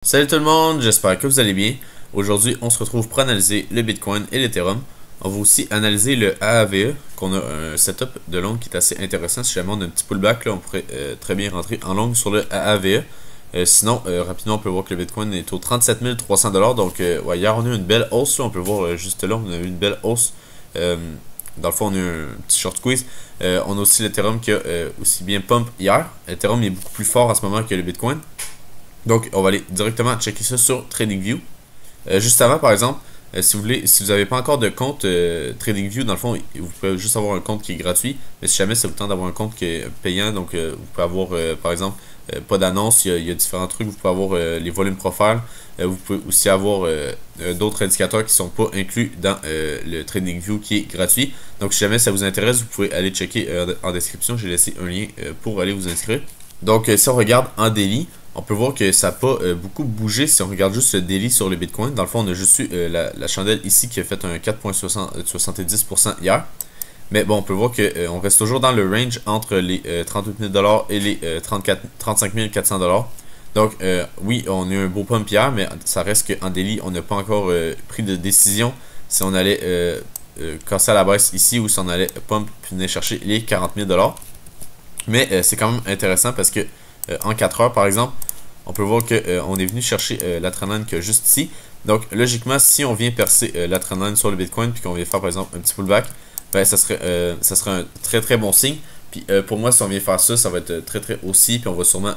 Salut tout le monde, j'espère que vous allez bien. Aujourd'hui, on se retrouve pour analyser le Bitcoin et l'Ethereum. On va aussi analyser le AAVE, qu'on a un setup de long qui est assez intéressant. Si jamais on a un petit pullback, là, on pourrait très bien rentrer en long sur le AAVE. Sinon, rapidement, on peut voir que le Bitcoin est au 37 300$. Donc, ouais, hier, on a eu une belle hausse. Là, on peut voir juste là, on a eu une belle hausse. Dans le fond, on a eu un petit short squeeze. On a aussi l'Ethereum qui a aussi bien pump hier. L'Ethereum est beaucoup plus fort en ce moment que le Bitcoin. Donc, on va aller directement checker ça sur TradingView. Juste avant, par exemple, si vous voulez, si vous n'avez pas encore de compte TradingView, dans le fond, vous pouvez juste avoir un compte qui est gratuit. Mais si jamais ça vous tente d'avoir un compte qui est payant, donc vous pouvez avoir, par exemple, pas d'annonce, il y a différents trucs. Vous pouvez avoir les volumes profile. Vous pouvez aussi avoir d'autres indicateurs qui ne sont pas inclus dans le TradingView qui est gratuit. Donc, si jamais ça vous intéresse, vous pouvez aller checker en description. J'ai laissé un lien pour aller vous inscrire. Donc, si on regarde en daily, on peut voir que ça n'a pas beaucoup bougé si on regarde juste le daily sur le Bitcoin. Dans le fond, on a juste eu la chandelle ici qui a fait un 4,70% hier. Mais bon, on peut voir qu'on reste toujours dans le range entre les 38 000$ et les 35 400$. Donc, oui, on a eu un beau pump hier, mais ça reste qu'en daily, on n'a pas encore pris de décision si on allait casser à la baisse ici ou si on allait pump puis venir chercher les 40 000$. Mais c'est quand même intéressant parce que en 4 heures, par exemple, on peut voir qu'on est venu chercher la trendline que juste ici. Donc, logiquement, si on vient percer la trendline sur le Bitcoin puis qu'on vient faire, par exemple, un petit pullback, ben, ça serait un très très bon signe. Puis pour moi, si on vient faire ça, ça va être très très aussi. Puis on va sûrement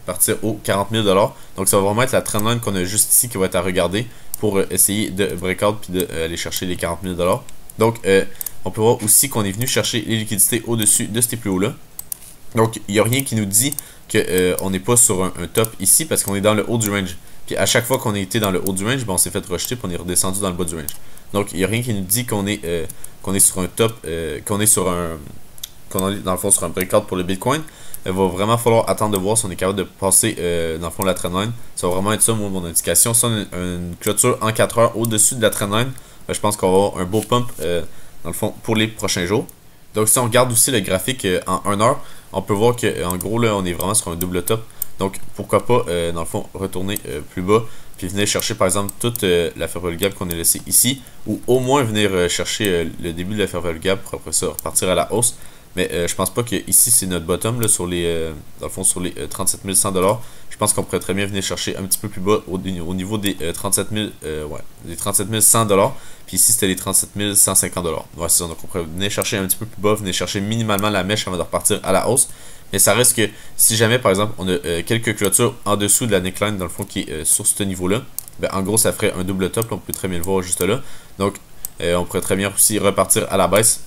partir aux 40 000$. Donc, ça va vraiment être la trendline qu'on a juste ici qui va être à regarder pour essayer de breakout puis d'aller chercher les 40 000$. Donc, on peut voir aussi qu'on est venu chercher les liquidités au-dessus de ces plus hauts-là. Donc, il n'y a rien qui nous dit qu'on n'est pas sur un top ici parce qu'on est dans le haut du range. Puis à chaque fois qu'on a été dans le haut du range, ben, on s'est fait rejeter puis on est redescendu dans le bas du range. Donc, il n'y a rien qui nous dit qu'on est sur un top, qu'on est dans le fond sur un breakout pour le Bitcoin. Il va vraiment falloir attendre de voir si on est capable de passer dans le fond la trendline. Ça va vraiment être ça, moi, mon indication. Si on a une clôture en 4 heures au-dessus de la trendline, ben, je pense qu'on va avoir un beau pump dans le fond pour les prochains jours. Donc, si on regarde aussi le graphique en 1 heure, on peut voir qu'en gros, là, on est vraiment sur un double top. Donc, pourquoi pas, dans le fond, retourner plus bas, puis venir chercher, par exemple, toute la fair gap qu'on a laissée ici, ou au moins venir chercher le début de la fair gap pour après ça repartir à la hausse. Mais je pense pas que ici c'est notre bottom là, sur les, dans le fond, sur les 37 100$. Je pense qu'on pourrait très bien venir chercher un petit peu plus bas au niveau des 37 100$. Puis ici c'était les 37 150$. Ouais, c'est ça. Donc on pourrait venir chercher un petit peu plus bas, venir chercher minimalement la mèche avant de repartir à la hausse. Mais ça reste que si jamais par exemple on a quelques clôtures en dessous de la neckline dans le fond qui est sur ce niveau-là, ben, en gros ça ferait un double top. Là, on peut très bien le voir juste là. Donc on pourrait très bien aussi repartir à la baisse.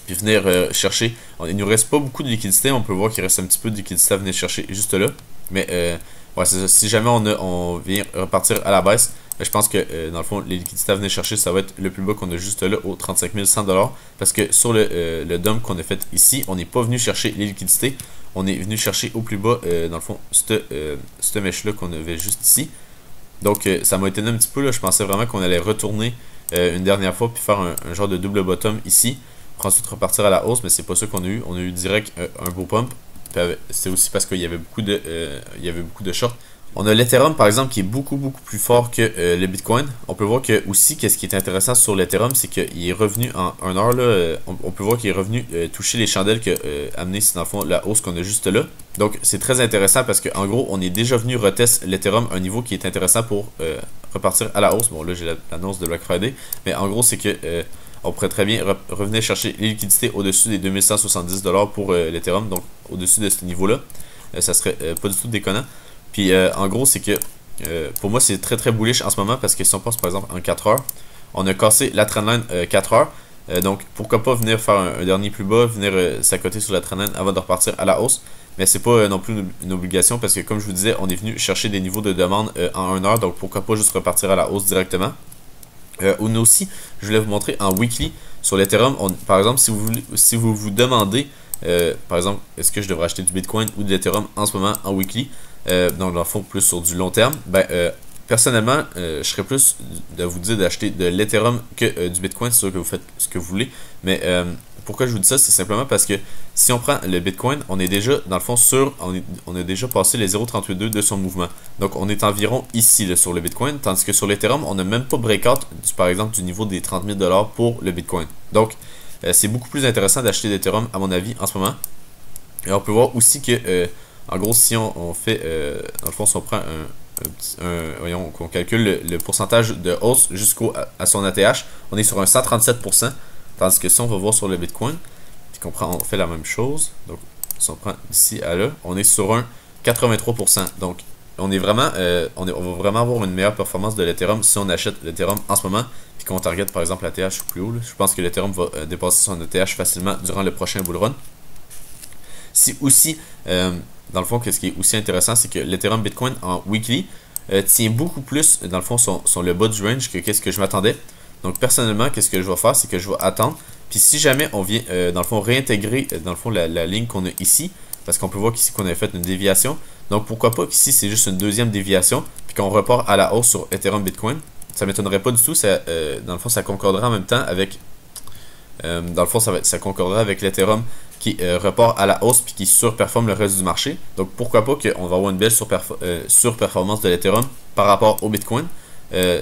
Puis venir chercher. Il nous reste pas beaucoup de liquidité. On peut voir qu'il reste un petit peu de liquidité à venir chercher juste là. Mais ouais, c'est ça. Si jamais on vient repartir à la baisse, je pense que dans le fond, les liquidités à venir chercher, ça va être le plus bas qu'on a juste là, au 35 100$. Parce que sur le dump qu'on a fait ici, on n'est pas venu chercher les liquidités. On est venu chercher au plus bas, dans le fond, cette mèche-là qu'on avait juste ici. Donc ça m'a étonné un petit peu. Là. Je pensais vraiment qu'on allait retourner une dernière fois puis faire un genre de double bottom ici. Pour ensuite repartir à la hausse, mais c'est pas ça qu'on a eu. On a eu direct un beau pump. C'est aussi parce qu'il y avait beaucoup de shorts. On a l'Ethereum par exemple qui est beaucoup plus fort que le Bitcoin. On peut voir que aussi qu'est-ce qui est intéressant sur l'Ethereum, c'est qu'il est revenu en 1 heure là, on peut voir qu'il est revenu toucher les chandelles qui a amené dans le fond la hausse qu'on a juste là. Donc c'est très intéressant parce qu'en gros on est déjà venu retester l'Ethereum un niveau qui est intéressant pour repartir à la hausse. Bon là j'ai l'annonce de Black Friday, mais en gros c'est que on pourrait très bien revenir chercher les liquidités au-dessus des 2170$ pour l'Ethereum, donc au-dessus de ce niveau-là. Ça serait pas du tout déconnant. Puis en gros, c'est que pour moi, c'est très bullish en ce moment parce que si on passe par exemple en 4 heures, on a cassé la trendline 4 heures. Donc pourquoi pas venir faire un dernier plus bas, venir s'accoter sur la trendline avant de repartir à la hausse. Mais c'est pas non plus une obligation parce que comme je vous disais, on est venu chercher des niveaux de demande en 1 heure, donc pourquoi pas juste repartir à la hausse directement. On a aussi, je voulais vous montrer en weekly sur l'Ethereum, par exemple, si vous vous demandez, par exemple, est-ce que je devrais acheter du Bitcoin ou de l'Ethereum en ce moment en weekly, donc dans le fond plus sur du long terme, ben, personnellement, je serais plus de vous dire d'acheter de l'Ethereum que du Bitcoin, c'est sûr que vous faites ce que vous voulez, mais pourquoi je vous dis ça, c'est simplement parce que si on prend le Bitcoin, on est déjà, dans le fond, on a déjà passé les 0,382 de son mouvement. Donc, on est environ ici là, sur le Bitcoin, tandis que sur l'Ethereum, on n'a même pas breakout, par exemple, du niveau des 30 000 $ pour le Bitcoin. Donc, c'est beaucoup plus intéressant d'acheter l'Ethereum, à mon avis, en ce moment. Et on peut voir aussi que, en gros, si on fait, dans le fond, si on prend voyons, qu'on calcule le pourcentage de hausse à son ATH, on est sur un 137%. Tandis que si on va voir sur le Bitcoin, puis on fait la même chose, donc si on prend d'ici à là, on est sur un 83%. Donc on est vraiment, on va vraiment avoir une meilleure performance de l'Ethereum si on achète l'Ethereum en ce moment, puis qu'on target par exemple l'ATH ou plus haut. Là. Je pense que l'Ethereum va dépasser son ATH facilement durant le prochain bull run. Si aussi, dans le fond, ce qui est aussi intéressant, c'est que l'Ethereum Bitcoin en weekly tient beaucoup plus, dans le fond, sur le bas du range que qu'est-ce que je m'attendais. Donc personnellement, qu'est-ce que je vais faire, c'est que je vais attendre. Puis si jamais on vient, dans le fond, réintégrer, dans le fond, la ligne qu'on a ici, parce qu'on peut voir qu'ici qu'on a fait une déviation. Donc pourquoi pas qu'ici c'est juste une deuxième déviation, puis qu'on repart à la hausse sur Ethereum Bitcoin. Ça m'étonnerait pas du tout, dans le fond, ça concorderait en même temps avec, dans le fond, ça concorderait avec l'Ethereum qui repart à la hausse puis qui surperforme le reste du marché. Donc pourquoi pas qu'on va avoir une belle surperformance de l'Ethereum par rapport au Bitcoin.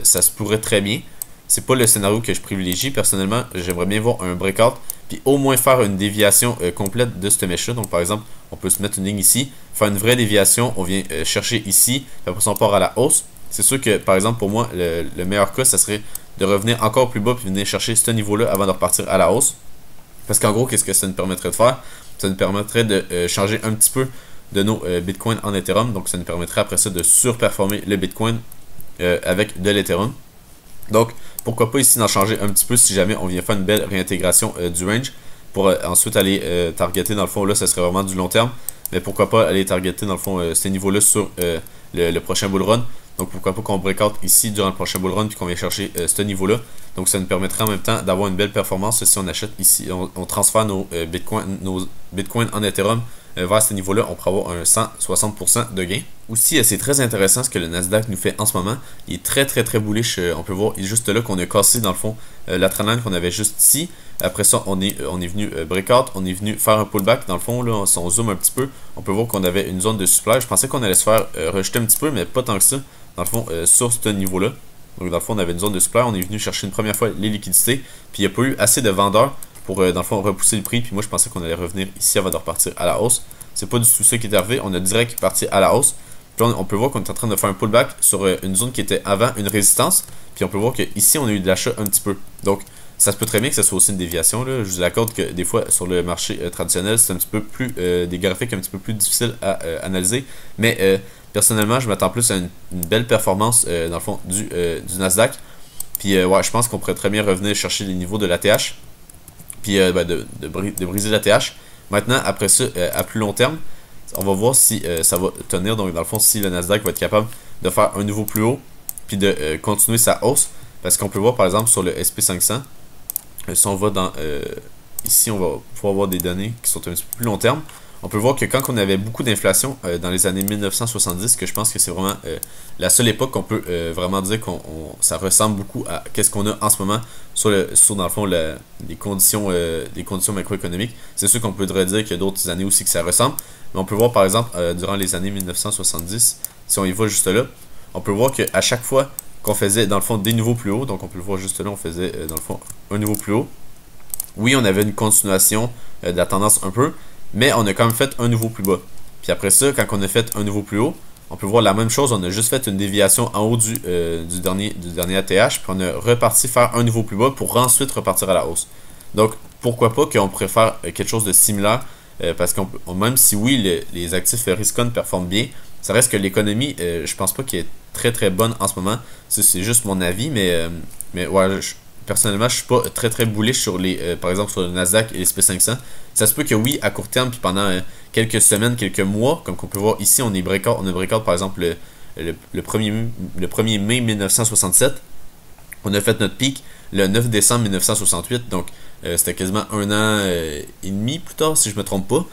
Ça se pourrait très bien. C'est pas le scénario que je privilégie. Personnellement, j'aimerais bien voir un breakout, puis au moins faire une déviation complète de cette mèche-là. Donc par exemple, on peut se mettre une ligne ici, faire une vraie déviation, on vient chercher ici, puis après ça on part à la hausse. C'est sûr que par exemple pour moi, le meilleur cas, ça serait de revenir encore plus bas, puis venir chercher ce niveau-là avant de repartir à la hausse. Parce qu'en gros, qu'est-ce que ça nous permettrait de faire? Ça nous permettrait de changer un petit peu de nos Bitcoin en Ethereum. Donc ça nous permettrait après ça de surperformer le Bitcoin avec de l'Ethereum. Donc, pourquoi pas ici d'en changer un petit peu si jamais on vient faire une belle réintégration du range pour ensuite aller targeter dans le fond, là, ça serait vraiment du long terme. Mais pourquoi pas aller targeter dans le fond ces niveaux-là sur le prochain bull run. Donc, pourquoi pas qu'on breakout ici durant le prochain bull run puis qu'on vient chercher ce niveau-là. Donc, ça nous permettrait en même temps d'avoir une belle performance si on achète ici, on transfère nos Bitcoin en Ethereum vers ce niveau-là, on pourrait avoir un 160% de gain. Aussi, c'est très intéressant ce que le Nasdaq nous fait en ce moment. Il est très bullish. On peut voir, il est juste là qu'on a cassé dans le fond la trendline qu'on avait juste ici. Après ça, on est venu breakout, on est venu faire un pullback. Dans le fond, là, si on zoome un petit peu, on peut voir qu'on avait une zone de supply. Je pensais qu'on allait se faire rejeter un petit peu, mais pas tant que ça. Dans le fond, sur ce niveau-là. Donc, dans le fond, on avait une zone de supply. On est venu chercher une première fois les liquidités. Puis, il n'y a pas eu assez de vendeurs pour, dans le fond, repousser le prix. Puis, moi, je pensais qu'on allait revenir ici avant de repartir à la hausse. C'est pas du tout ça qui est arrivé. On a direct parti à la hausse. Puis, on peut voir qu'on est en train de faire un pullback sur une zone qui était avant une résistance. Puis, on peut voir qu'ici, on a eu de l'achat un petit peu. Donc, ça se peut très bien que ce soit aussi une déviation. Là. Je vous accorde que des fois, sur le marché traditionnel, c'est un petit peu plus des graphiques un petit peu plus difficiles à analyser. Mais personnellement, je m'attends plus à une belle performance dans le fond du Nasdaq. Puis ouais, je pense qu'on pourrait très bien revenir chercher les niveaux de l'ATH. Puis de briser l'ATH. Maintenant, après ça, à plus long terme, on va voir si ça va tenir. Donc dans le fond, si le Nasdaq va être capable de faire un nouveau plus haut. Puis de continuer sa hausse. Parce qu'on peut voir par exemple sur le SP500. Si on va dans ici, on va pouvoir avoir des données qui sont un petit peu plus long terme. On peut voir que quand on avait beaucoup d'inflation dans les années 1970, que je pense que c'est vraiment la seule époque qu'on peut vraiment dire que ça ressemble beaucoup à qu'est-ce qu'on a en ce moment sur dans le fond les conditions macroéconomiques. C'est sûr qu'on pourrait dire qu'il y a d'autres années aussi que ça ressemble. Mais on peut voir par exemple durant les années 1970, si on y va juste là, on peut voir qu'à chaque fois qu'on faisait dans le fond des niveaux plus hauts, donc on peut le voir juste là, on faisait dans le fond un niveau plus haut. Oui, on avait une continuation de la tendance un peu, mais on a quand même fait un niveau plus bas. Puis après ça, quand on a fait un niveau plus haut, on peut voir la même chose, on a juste fait une déviation en haut du dernier ATH, puis on a reparti faire un niveau plus bas pour ensuite repartir à la hausse. Donc, pourquoi pas qu'on pourrait faire quelque chose de similaire, parce que même si oui, les actifs Riscon performent bien, ça reste que l'économie, je pense pas qu'elle est très bonne en ce moment. C'est juste mon avis, mais ouais, personnellement, je suis pas très bullish sur par exemple sur le Nasdaq et les SP500. Ça se peut que oui, à court terme, puis pendant quelques semaines, quelques mois, comme on peut voir ici, on a breakout par exemple le 1er mai 1967. On a fait notre pic le 9 décembre 1968, donc c'était quasiment un an et demi plus tard, si je me trompe pas.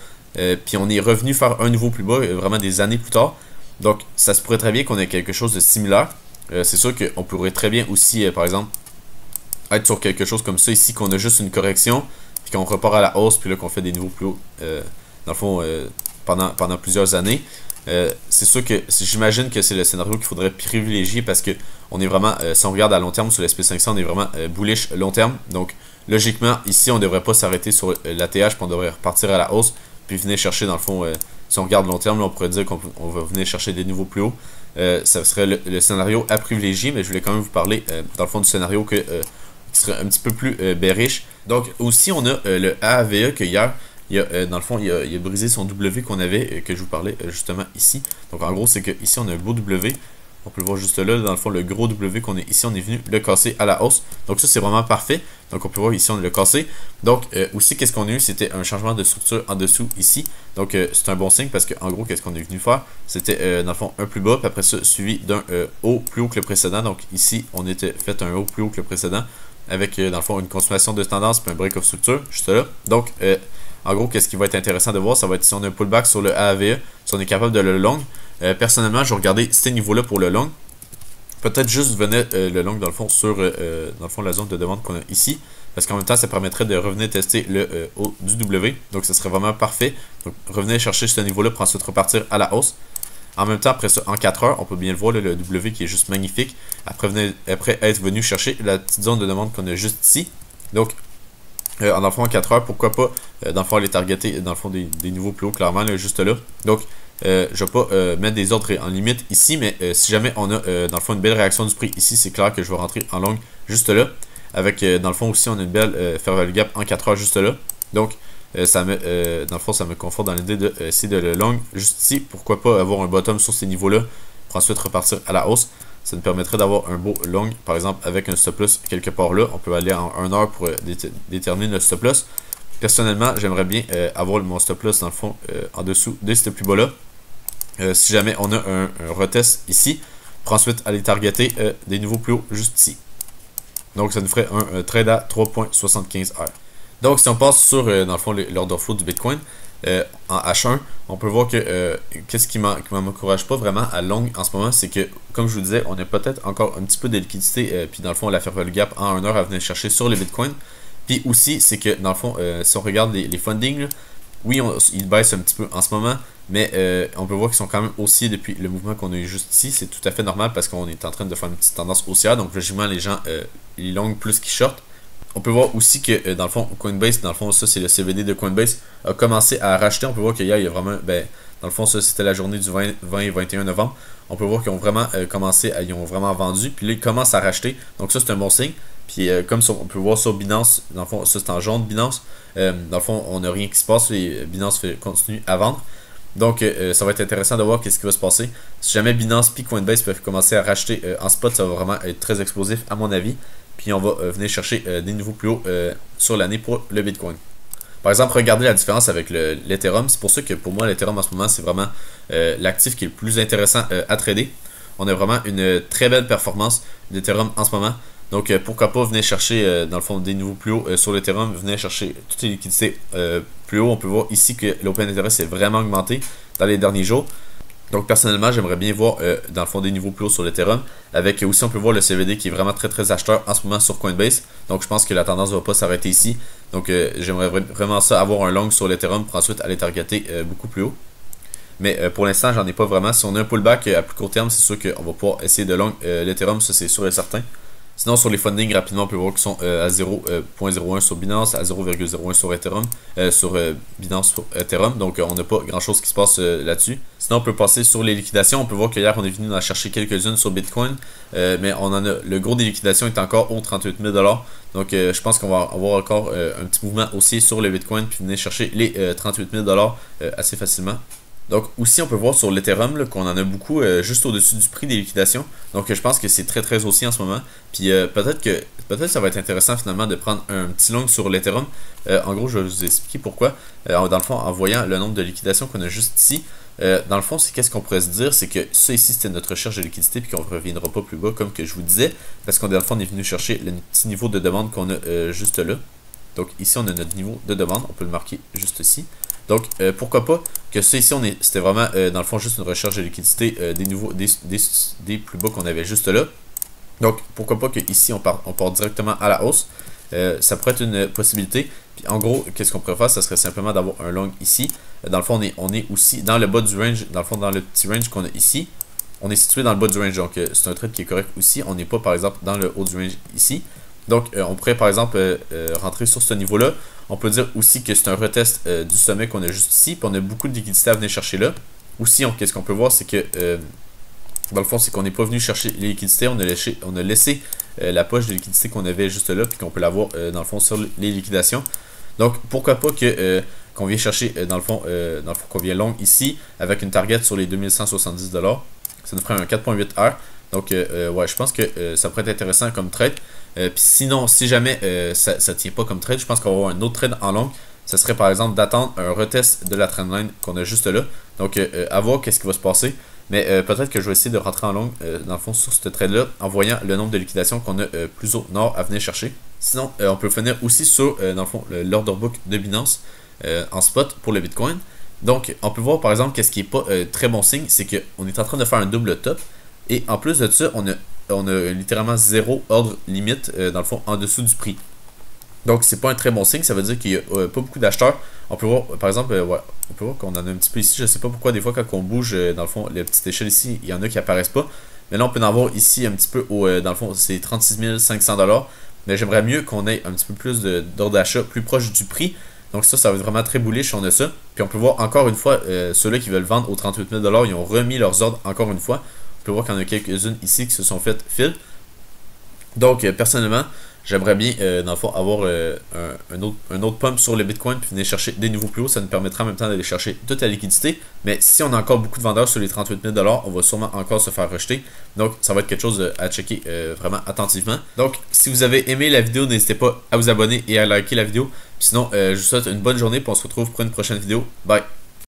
Puis on est revenu faire un niveau plus bas, vraiment des années plus tard. Donc ça se pourrait très bien qu'on ait quelque chose de similaire. C'est sûr qu'on pourrait très bien aussi, par exemple, être sur quelque chose comme ça ici, qu'on a juste une correction, puis qu'on repart à la hausse, puis là qu'on fait des niveaux plus hauts, dans le fond, pendant plusieurs années. C'est sûr que j'imagine que c'est le scénario qu'il faudrait privilégier parce que on est vraiment, si on regarde à long terme sur l'SP500, on est vraiment bullish long terme. Donc logiquement, ici, on ne devrait pas s'arrêter sur l'ATH, puis on devrait repartir à la hausse, puis venir chercher dans le fond, si on regarde long terme, là, on pourrait dire qu'on va venir chercher des niveaux plus hauts. Ça serait le scénario à privilégier, mais je voulais quand même vous parler dans le fond du scénario qui serait un petit peu plus bearish. Donc aussi, on a le AAVE que hier, dans le fond, il a brisé son W qu'on avait, que je vous parlais justement ici. Donc en gros, c'est que ici on a un beau W. On peut le voir juste là, dans le fond, le gros W qu'on est ici, on est venu le casser à la hausse. Donc ça, c'est vraiment parfait. Donc on peut voir ici, on l'a cassé. Donc aussi, qu'est-ce qu'on a eu? C'était un changement de structure en dessous ici. Donc c'est un bon signe parce qu'en gros, qu'est-ce qu'on est venu faire? C'était dans le fond un plus bas, puis après ça, suivi d'un haut plus haut que le précédent. Donc ici, on était fait un haut plus haut que le précédent avec dans le fond une consommation de tendance puis un break of structure juste là. Donc en gros, qu'est-ce qui va être intéressant de voir, ça va être si on a un pullback sur le AAVE, si on est capable de le long. Personnellement, je vais regarder ces niveaux-là pour le long. Peut-être juste venir le long dans le fond sur la zone de demande qu'on a ici. Parce qu'en même temps, ça permettrait de revenir tester le haut du W. Donc ça serait vraiment parfait. Donc revenir chercher ce niveau-là pour ensuite repartir à la hausse. En même temps, après ça, en 4 heures, on peut bien le voir, là, le W qui est juste magnifique. Après être venu chercher la petite zone de demande qu'on a juste ici. Donc dans le fond, en 4 heures, pourquoi pas, dans le fond, aller targeter, dans le fond, des niveaux plus hauts, clairement, là, juste là. Donc, je vais pas mettre des ordres en limite ici, mais si jamais on a, dans le fond, une belle réaction du prix ici, c'est clair que je vais rentrer en long juste là. Avec, dans le fond, aussi, on a une belle fair value gap en 4 heures juste là. Donc, dans le fond, ça me conforte dans l'idée de essayer de le long juste ici. Pourquoi pas avoir un bottom sur ces niveaux-là pour ensuite repartir à la hausse. Ça nous permettrait d'avoir un beau long, par exemple, avec un stop loss quelque part là. On peut aller en 1 heure pour déterminer notre stop loss. Personnellement, j'aimerais bien avoir mon stop loss, dans le fond, en dessous de ce plus bas-là. Si jamais on a un retest ici, pour ensuite aller targeter des niveaux plus hauts juste ici. Donc, ça nous ferait un trade à 3.75 heures. Donc, si on passe sur, dans le fond, l'order flow du Bitcoin, en H1, on peut voir que qu'est-ce qui m'encourage pas vraiment à long en ce moment, c'est que, comme je vous disais, on a peut-être encore un petit peu de liquidité, puis dans le fond, la fair value gap en 1 heure à venir chercher sur les Bitcoin. Puis aussi, c'est que, dans le fond, si on regarde les fundings, là, oui, ils baissent un petit peu en ce moment, mais on peut voir qu'ils sont quand même haussiers depuis le mouvement qu'on a eu juste ici. C'est tout à fait normal parce qu'on est en train de faire une petite tendance haussière, donc logiquement, les gens, ils long plus qu'ils short. On peut voir aussi que dans le fond, Coinbase, dans le fond, ça c'est le CVD de Coinbase, a commencé à racheter. On peut voir qu'il y a vraiment, dans le fond, ça c'était la journée du 20 et 21 novembre. On peut voir qu'ils ont vraiment ils ont vraiment vendu, puis là ils commencent à racheter. Donc ça c'est un bon signe. Puis comme on peut voir sur Binance, dans le fond, ça c'est en jaune Binance. Dans le fond, on n'a rien qui se passe, et Binance continue à vendre. Donc ça va être intéressant de voir qu'est-ce qui va se passer. Si jamais Binance et Coinbase peuvent commencer à racheter en spot, ça va vraiment être très explosif à mon avis. Puis on va venir chercher des niveaux plus hauts sur l'année pour le Bitcoin. Par exemple, regardez la différence avec l'Ethereum. C'est pour ça que pour moi, l'Ethereum en ce moment, c'est vraiment l'actif qui est le plus intéressant à trader. On a vraiment une très belle performance d'Ethereum en ce moment. Donc pourquoi pas venir chercher dans le fond des niveaux plus hauts sur l'Ethereum, venir chercher toutes les liquidités plus haut. On peut voir ici que l'open interest est vraiment augmenté dans les derniers jours. Donc personnellement, j'aimerais bien voir dans le fond des niveaux plus hauts sur l'Ethereum. Avec aussi, on peut voir le CVD qui est vraiment très acheteur en ce moment sur Coinbase. Donc je pense que la tendance ne va pas s'arrêter ici. Donc j'aimerais vraiment ça, avoir un long sur l'Ethereum pour ensuite aller targeter beaucoup plus haut. Mais pour l'instant, j'en ai pas vraiment. Si on a un pullback à plus court terme, c'est sûr qu'on va pouvoir essayer de long l'Ethereum, ça c'est sûr et certain. Sinon, sur les fundings, rapidement, on peut voir qu'ils sont à 0.01 sur Binance, à 0.01 sur Ethereum, Binance sur Ethereum. Donc, on n'a pas grand-chose qui se passe là-dessus. Sinon, on peut passer sur les liquidations. On peut voir qu'hier, on est venu en chercher quelques-unes sur Bitcoin. Mais on en a, le gros des liquidations est encore au 38 000 $. Donc, je pense qu'on va avoir encore un petit mouvement haussier sur le Bitcoin, puis venir chercher les 38 000 $ assez facilement. Donc aussi on peut voir sur l'Ethereum qu'on en a beaucoup juste au-dessus du prix des liquidations. Donc je pense que c'est très haussier en ce moment. Puis peut-être ça va être intéressant finalement de prendre un petit long sur l'Ethereum. En gros je vais vous expliquer pourquoi. Dans le fond en voyant le nombre de liquidations qu'on a juste ici. Dans le fond c'est qu'est-ce qu'on pourrait se dire, c'est que ça ici c'était notre recherche de liquidité puis qu'on ne reviendra pas plus bas comme que je vous disais. Parce qu'on dans le fond on est venu chercher le petit niveau de demande qu'on a juste là. Donc ici on a notre niveau de demande, on peut le marquer juste ici. Donc pourquoi pas que ça ici c'était vraiment dans le fond juste une recherche de liquidité des plus bas qu'on avait juste là. Donc pourquoi pas que ici on part directement à la hausse ça pourrait être une possibilité. Puis en gros, qu'est-ce qu'on pourrait faire, ça serait simplement d'avoir un long ici. Dans le fond, on est aussi dans le bas du range, dans le fond, dans le petit range qu'on a ici. On est situé dans le bas du range, donc c'est un trade qui est correct aussi. On n'est pas, par exemple, dans le haut du range ici. Donc, on pourrait, par exemple, rentrer sur ce niveau-là. On peut dire aussi que c'est un retest du sommet qu'on a juste ici. Puis on a beaucoup de liquidités à venir chercher là. Aussi, qu'est-ce qu'on peut voir, c'est que, dans le fond, c'est qu'on n'est pas venu chercher les liquidités. On a laissé la poche de liquidité qu'on avait juste là, puis qu'on peut l'avoir, dans le fond, sur les liquidations. Donc, pourquoi pas que qu'on vienne chercher, dans le fond, qu'on vienne long ici, avec une target sur les 2170 $. Ça nous ferait un 4.8 heures. Donc, ouais, je pense que ça pourrait être intéressant comme trade. Puis sinon, si jamais ça ne tient pas comme trade, je pense qu'on va avoir un autre trade en long. Ça serait par exemple d'attendre un retest de la trendline qu'on a juste là. Donc, à voir qu'est-ce qui va se passer. Mais peut-être que je vais essayer de rentrer en long, dans le fond, sur ce trade-là, en voyant le nombre de liquidations qu'on a plus au nord à venir chercher. Sinon, on peut finir aussi sur, dans le fond, l'order book de Binance en spot pour le Bitcoin. Donc, on peut voir par exemple qu'est-ce qui n'est pas très bon signe, c'est qu'on est en train de faire un double top. Et en plus de ça, on a littéralement zéro ordre limite, dans le fond, en dessous du prix. Donc, c'est pas un très bon signe, ça veut dire qu'il n'y a pas beaucoup d'acheteurs. On peut voir, par exemple, ouais, on peut voir qu'on en a un petit peu ici. Je sais pas pourquoi, des fois, quand on bouge, dans le fond, les petites échelles ici, il y en a qui apparaissent pas. Mais là, on peut en avoir ici un petit peu, dans le fond, c'est 36 500 $. Mais j'aimerais mieux qu'on ait un petit peu plus d'ordre d'achat plus proche du prix. Donc ça va être vraiment très bullish si on a ça. Puis on peut voir encore une fois, ceux-là qui veulent vendre aux 38 000 $, ils ont remis leurs ordres encore une fois. On peut voir qu'il y en a quelques-unes ici qui se sont faites fill. Donc personnellement, j'aimerais bien dans le fond avoir un autre pump sur le Bitcoin puis venir chercher des nouveaux plus hauts. Ça nous permettra en même temps d'aller chercher toute la liquidité. Mais si on a encore beaucoup de vendeurs sur les 38 000 $, on va sûrement encore se faire rejeter. Donc ça va être quelque chose à checker vraiment attentivement. Donc si vous avez aimé la vidéo, n'hésitez pas à vous abonner et à liker la vidéo. Sinon, je vous souhaite une bonne journée et on se retrouve pour une prochaine vidéo. Bye!